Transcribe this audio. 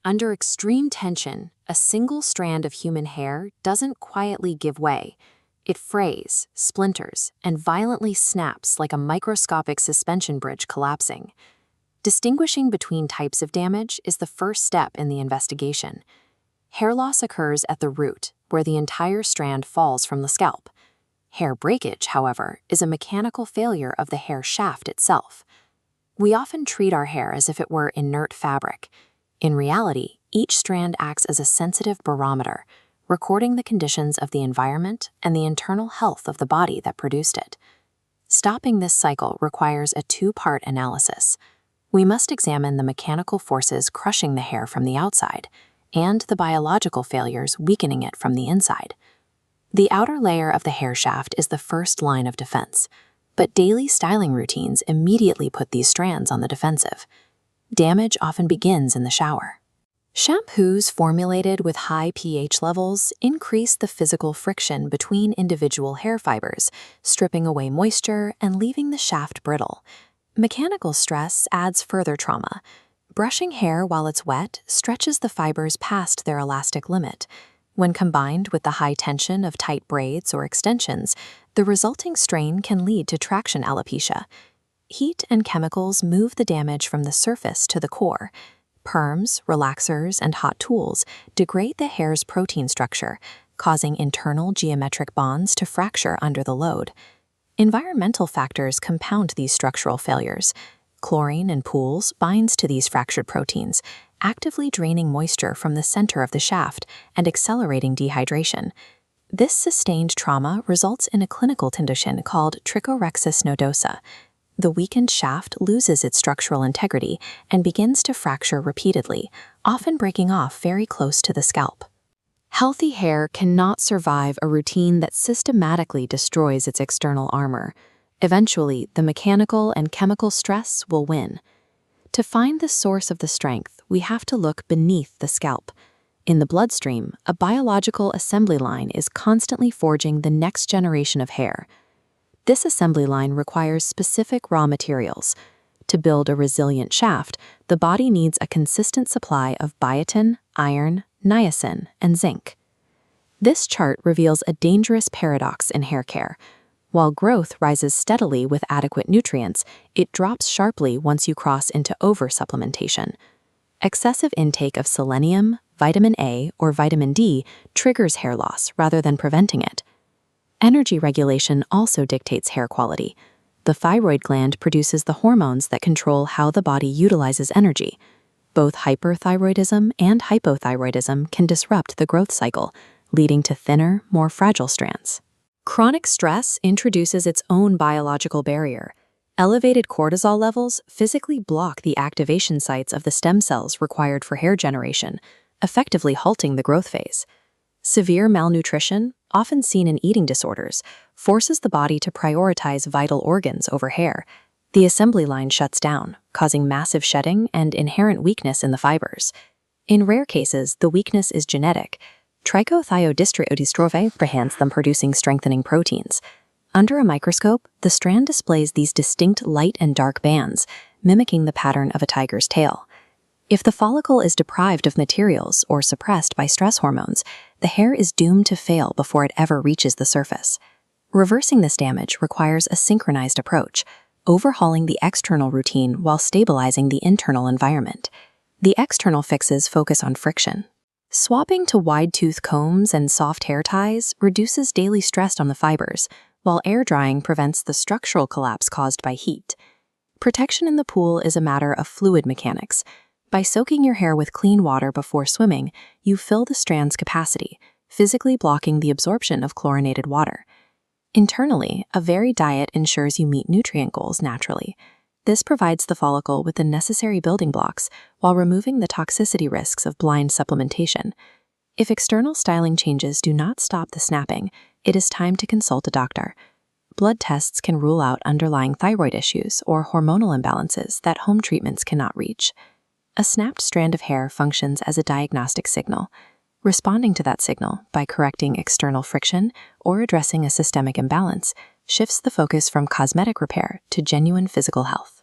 Under extreme tension, a single strand of human hair doesn't quietly give way. It frays, splinters, and violently snaps like a microscopic suspension bridge collapsing. Distinguishing between types of damage is the first step in the investigation. Hair loss occurs at the root, where the entire strand falls from the scalp. Hair breakage, however, is a mechanical failure of the hair shaft itself. We often treat our hair as if it were inert fabric. In reality, each strand acts as a sensitive barometer, recording the conditions of the environment and the internal health of the body that produced it. Stopping this cycle requires a two-part analysis. We must examine the mechanical forces crushing the hair from the outside and the biological failures weakening it from the inside. The outer layer of the hair shaft is the first line of defense, but daily styling routines immediately put these strands on the defensive. Damage often begins in the shower. Shampoos formulated with high pH levels increase the physical friction between individual hair fibers, stripping away moisture and leaving the shaft brittle. Mechanical stress adds further trauma. Brushing hair while it's wet stretches the fibers past their elastic limit. When combined with the high tension of tight braids or extensions, the resulting strain can lead to traction alopecia. Heat and chemicals move the damage from the surface to the core. Perms, relaxers, and hot tools degrade the hair's protein structure, causing internal geometric bonds to fracture under the load. Environmental factors compound these structural failures. Chlorine in pools binds to these fractured proteins, actively draining moisture from the center of the shaft and accelerating dehydration. This sustained trauma results in a clinical condition called trichorrhexis nodosa. The weakened shaft loses its structural integrity and begins to fracture repeatedly, often breaking off very close to the scalp. Healthy hair cannot survive a routine that systematically destroys its external armor. Eventually, the mechanical and chemical stress will win. To find the source of the strength, we have to look beneath the scalp. In the bloodstream, a biological assembly line is constantly forging the next generation of hair. This assembly line requires specific raw materials. To build a resilient shaft, the body needs a consistent supply of biotin, iron, niacin, and zinc. This chart reveals a dangerous paradox in hair care. While growth rises steadily with adequate nutrients, it drops sharply once you cross into oversupplementation. Excessive intake of selenium, vitamin A, or vitamin D triggers hair loss rather than preventing it. Energy regulation also dictates hair quality. The thyroid gland produces the hormones that control how the body utilizes energy. Both hyperthyroidism and hypothyroidism can disrupt the growth cycle, leading to thinner, more fragile strands. Chronic stress introduces its own biological barrier. Elevated cortisol levels physically block the activation sites of the stem cells required for hair generation, effectively halting the growth phase. Severe malnutrition, often seen in eating disorders, forces the body to prioritize vital organs over hair. The assembly line shuts down, causing massive shedding and inherent weakness in the fibers. In rare cases, the weakness is genetic. Trichothiodystrophy prevents them producing strengthening proteins. Under a microscope, the strand displays these distinct light and dark bands, mimicking the pattern of a tiger's tail. If the follicle is deprived of materials or suppressed by stress hormones, the hair is doomed to fail before it ever reaches the surface. Reversing this damage requires a synchronized approach, overhauling the external routine while stabilizing the internal environment. The external fixes focus on friction. Swapping to wide-tooth combs and soft hair ties reduces daily stress on the fibers, while air drying prevents the structural collapse caused by heat. Protection in the pool is a matter of fluid mechanics. By soaking your hair with clean water before swimming, you fill the strand's capacity, physically blocking the absorption of chlorinated water. Internally, a varied diet ensures you meet nutrient goals naturally. This provides the follicle with the necessary building blocks while removing the toxicity risks of blind supplementation. If external styling changes do not stop the snapping, it is time to consult a doctor. Blood tests can rule out underlying thyroid issues or hormonal imbalances that home treatments cannot reach. A snapped strand of hair functions as a diagnostic signal. Responding to that signal by correcting external friction or addressing a systemic imbalance shifts the focus from cosmetic repair to genuine physical health.